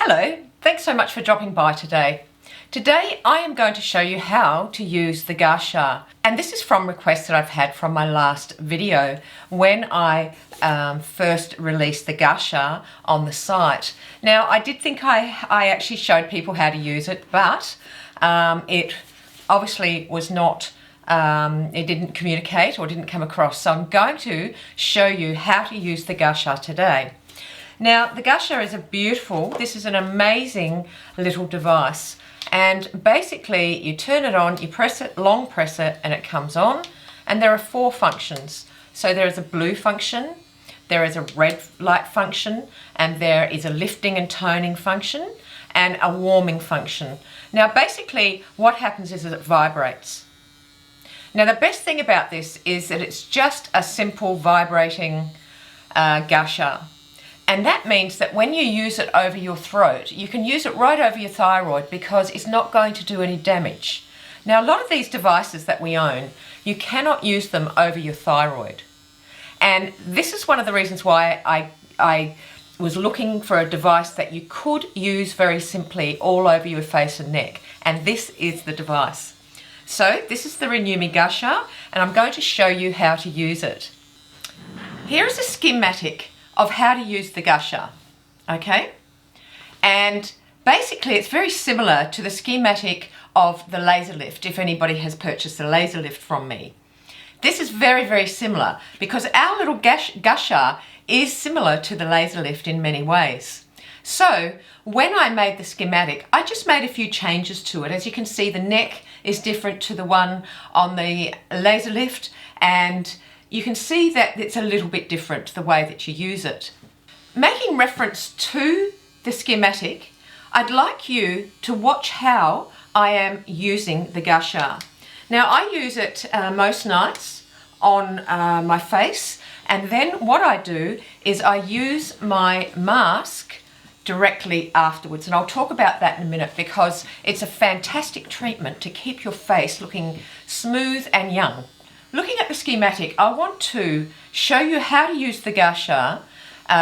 Hello, thanks so much for dropping by today. Today I am going to show you how to use the Gua Sha, and this is from requests that I've had from my last video when I first released the Gua Sha on the site. Now I did think I actually showed people how to use it, but it obviously was not, it didn't communicate or didn't come across, so I'm going to show you how to use the Gua Sha today. Now the Gua Sha is this is an amazing little device, and basically you turn it on, you press it, long press it, and it comes on, and there are 4 functions. So there is a blue function, there is a red light function, and there is a lifting and toning function, and a warming function. Now basically what happens is it vibrates. Now the best thing about this is that it's just a simple vibrating Gua Sha. And that means that when you use it over your throat, you can use it right over your thyroid because it's not going to do any damage. Now, a lot of these devices that we own, you cannot use them over your thyroid. And this is one of the reasons why I was looking for a device that you could use very simply all over your face and neck. And this is the device. So this is the Renew Me Gua Sha, and I'm going to show you how to use it. Here is a schematic of how to use the Gua Sha, okay? And basically it's very similar to the schematic of the laser lift, if anybody has purchased the laser lift from me. This is very, very similar because our little Gua Sha is similar to the laser lift in many ways. So when I made the schematic, I just made a few changes to it. As you can see, the neck is different to the one on the laser lift, and you can see that it's a little bit different the way that you use it. Making reference to the schematic, I'd like you to watch how I am using the Gua Sha. Now I use it most nights on my face, and then what I do is I use my mask directly afterwards, and I'll talk about that in a minute because it's a fantastic treatment to keep your face looking smooth and young. Looking at the schematic, I want to show you how to use the Gua Sha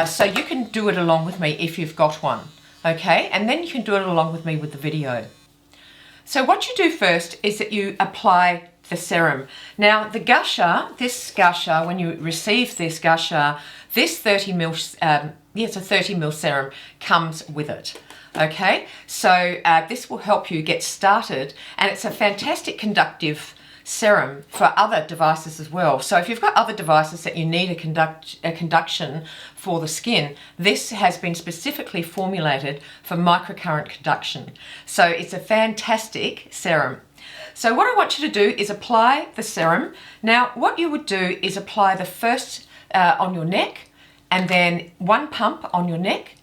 so you can do it along with me if you've got one, okay? And then you can do it along with me with the video. So what you do first is that you apply the serum. Now the Gua Sha, this Gua Sha, when you receive this Gua Sha, this 30ml, it's a 30ml serum comes with it. Okay, so this will help you get started, and it's a fantastic conductive serum for other devices as well. So if you've got other devices that you need a conduction for the skin, this has been specifically formulated for microcurrent conduction. So it's a fantastic serum. So what I want you to do is apply the serum. Now what you would do is apply the first on your neck, and then 1 pump on your neck.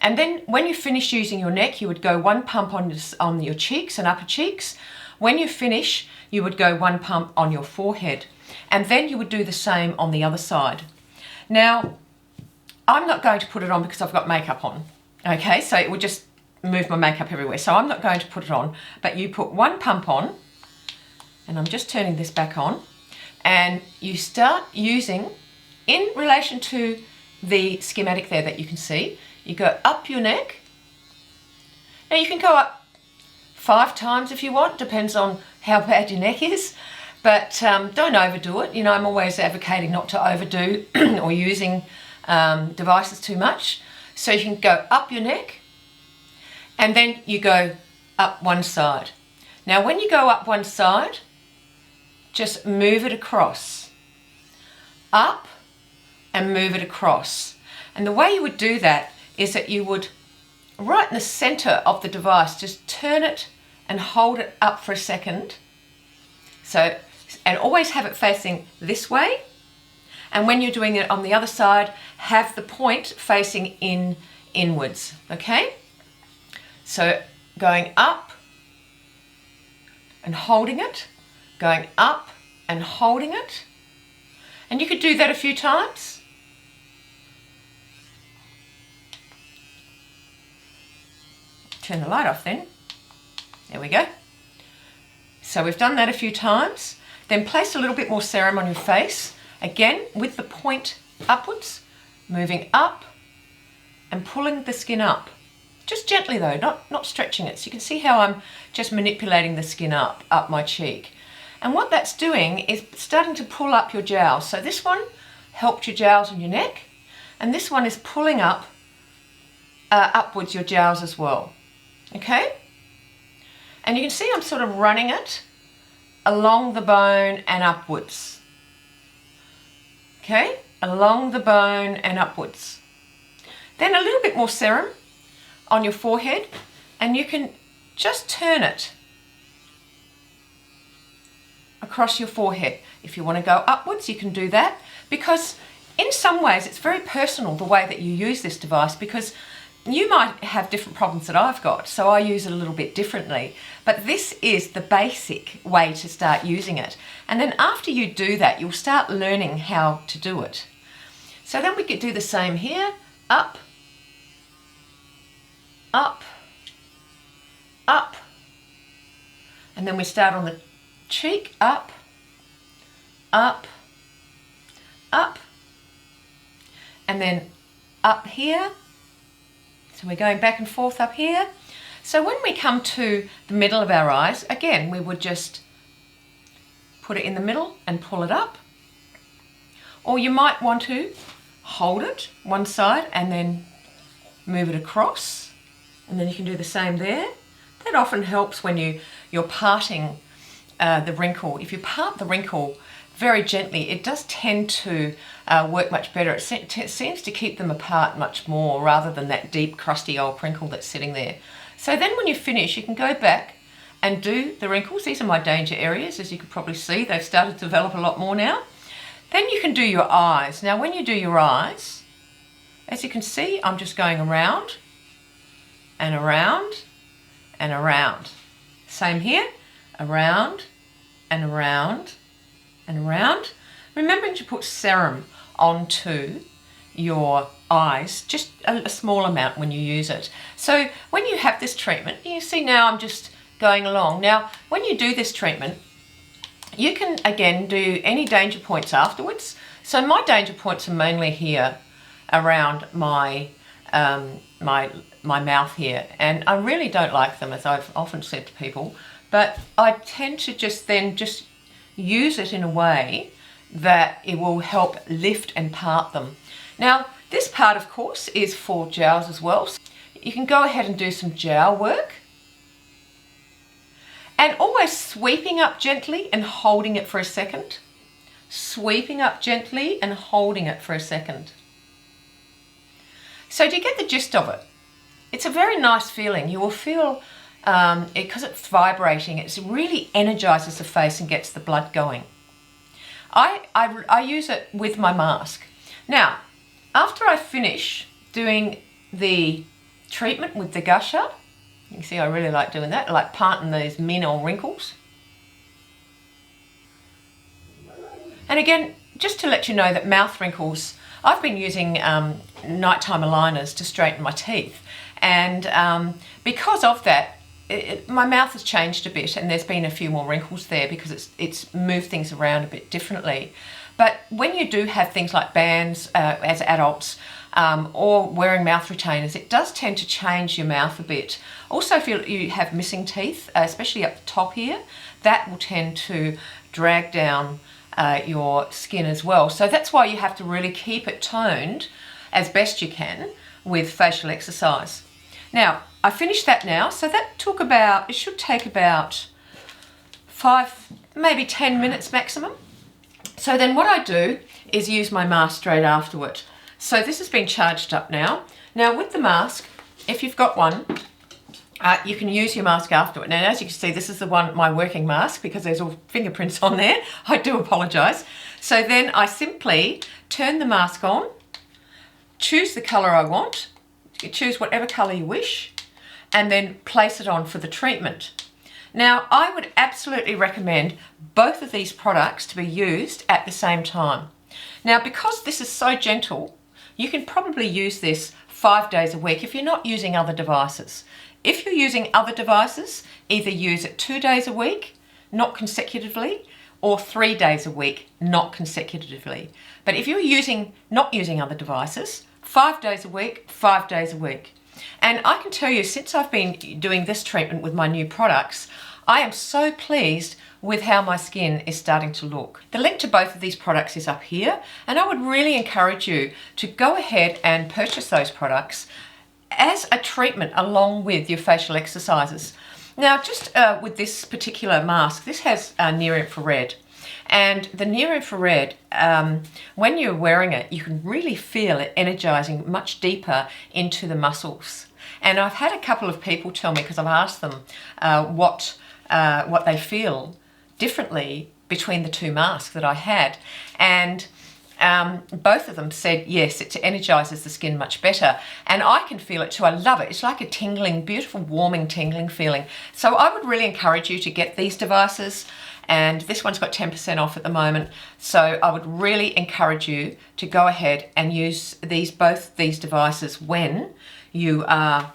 And then when you finish using your neck, you would go 1 pump on your cheeks and upper cheeks. When you finish, you would go 1 pump on your forehead, and then you would do the same on the other side. Now, I'm not going to put it on because I've got makeup on, okay? So it would just move my makeup everywhere. So I'm not going to put it on, but you put 1 pump on, and I'm just turning this back on, and you start using, in relation to the schematic there that you can see, you go up your neck. Now you can go up 5 times if you want, depends on how bad your neck is, but don't overdo it. You know, I'm always advocating not to overdo or using devices too much. So you can go up your neck, and then you go up one side. Now when you go up one side, just move it across, up, and move it across. And the way you would do that is that you would, right in the center of the device, just turn it and hold it up for a second. So, and always have it facing this way. And when you're doing it on the other side, have the point facing inwards, okay? So going up and holding it, going up and holding it. And you could do that a few times. Turn the light off then. There we go. So we've done that a few times. Then place a little bit more serum on your face. Again, with the point upwards, moving up and pulling the skin up Just gently though, not stretching it. So you can see how I'm just manipulating the skin up my cheek. And what that's doing is starting to pull up your jowls. So this one helped your jowls on your neck, and this one is pulling up upwards your jowls as well. Okay? And you can see I'm sort of running it along the bone and upwards. Okay? Along the bone and upwards. Then a little bit more serum on your forehead, and you can just turn it across your forehead. If you want to go upwards, you can do that, because in some ways it's very personal the way that you use this device, because you might have different problems that I've got, so I use it a little bit differently. But this is the basic way to start using it. And then after you do that, you'll start learning how to do it. So then we could do the same here. Up, up, up. And then we start on the cheek. Up, up, up. And then up here. So we're going back and forth up here. So when we come to the middle of our eyes, again, we would just put it in the middle and pull it up. Or you might want to hold it one side and then move it across. And then you can do the same there. That often helps when you're parting the wrinkle. If you part the wrinkle very gently, it does tend to work much better. It seems to keep them apart much more rather than that deep, crusty old wrinkle that's sitting there. So then when you finish, you can go back and do the wrinkles. These are my danger areas, as you can probably see. They've started to develop a lot more now. Then you can do your eyes. Now when you do your eyes, as you can see, I'm just going around and around and around. Same here, around and around and around. Remembering to put serum onto your eyes, just a small amount when you use it. So when you have this treatment, you see now I'm just going along. Now when you do this treatment, you can again do any danger points afterwards. So my danger points are mainly here around my my mouth here, and I really don't like them, as I've often said to people, but I tend to just use it in a way that it will help lift and part them. Now this part of course is for jowls as well. So you can go ahead and do some jowl work, and always sweeping up gently and holding it for a second. Sweeping up gently and holding it for a second. So do you get the gist of it? It's a very nice feeling. You will feel, because it's vibrating, it really energizes the face and gets the blood going. I use it with my mask. Now, after I finish doing the treatment with the Gua Sha, you can see I really like doing that. I like parting those min or wrinkles. And again, just to let you know that mouth wrinkles, I've been using nighttime aligners to straighten my teeth. And because of that, my mouth has changed a bit, and there's been a few more wrinkles there because it's moved things around a bit differently. But when you do have things like bands as adults, or wearing mouth retainers, it does tend to change your mouth a bit. Also, if you have missing teeth, especially up the top here, that will tend to drag down your skin as well. So that's why you have to really keep it toned as best you can with facial exercise. Now, I finished that now, so that took about, it should take about 5, maybe 10 minutes maximum. So then what I do is use my mask straight afterward. So this has been charged up now. Now with the mask, if you've got one, you can use your mask afterward. Now as you can see, this is the one, my working mask, because there's all fingerprints on there. I do apologise. So then I simply turn the mask on, choose the colour I want, you choose whatever colour you wish, and then place it on for the treatment. Now I would absolutely recommend both of these products to be used at the same time. Now because this is so gentle, you can probably use this 5 days a week if you're not using other devices. If you're using other devices, either use it 2 days a week, not consecutively, or 3 days a week, not consecutively. But if you're not using other devices, 5 days a week, 5 days a week. And I can tell you, since I've been doing this treatment with my new products, I am so pleased with how my skin is starting to look. The link to both of these products is up here, and I would really encourage you to go ahead and purchase those products as a treatment along with your facial exercises. Now, just with this particular mask, this has near infrared. And the near infrared, when you're wearing it, you can really feel it energizing much deeper into the muscles. And I've had a couple of people tell me, because I've asked them what they feel differently between the two masks that I had. And both of them said, yes, it energizes the skin much better. And I can feel it too. I love it. It's like a tingling, beautiful, warming, tingling feeling. So I would really encourage you to get these devices. And this one's got 10% off at the moment. So I would really encourage you to go ahead and use both these devices when you are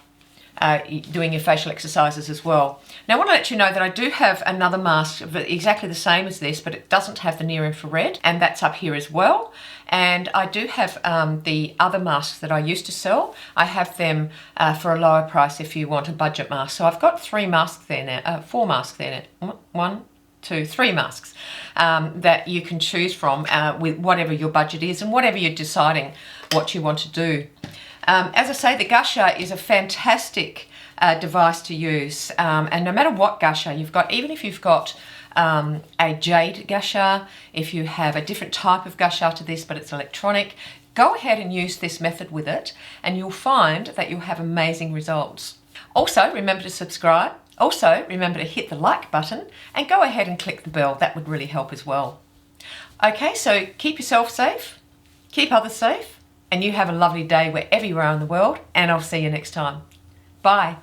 doing your facial exercises as well. Now I want to let you know that I do have another mask exactly the same as this, but it doesn't have the near infrared, and that's up here as well. And I do have the other masks that I used to sell. I have them for a lower price if you want a budget mask. So I've got 3 masks there now, 4 masks there now. 1, 2, 3 masks that you can choose from with whatever your budget is and whatever you're deciding what you want to do. As I say, the Gua Sha is a fantastic device to use, and no matter what Gua Sha you've got, even if you've got a jade Gua Sha, if you have a different type of Gua Sha to this but it's electronic, go ahead and use this method with it and you'll find that you'll have amazing results. Also, remember to subscribe. Also, remember to hit the like button and go ahead and click the bell. That would really help as well. Okay, so keep yourself safe, keep others safe, and you have a lovely day wherever you are in the world, and I'll see you next time. Bye.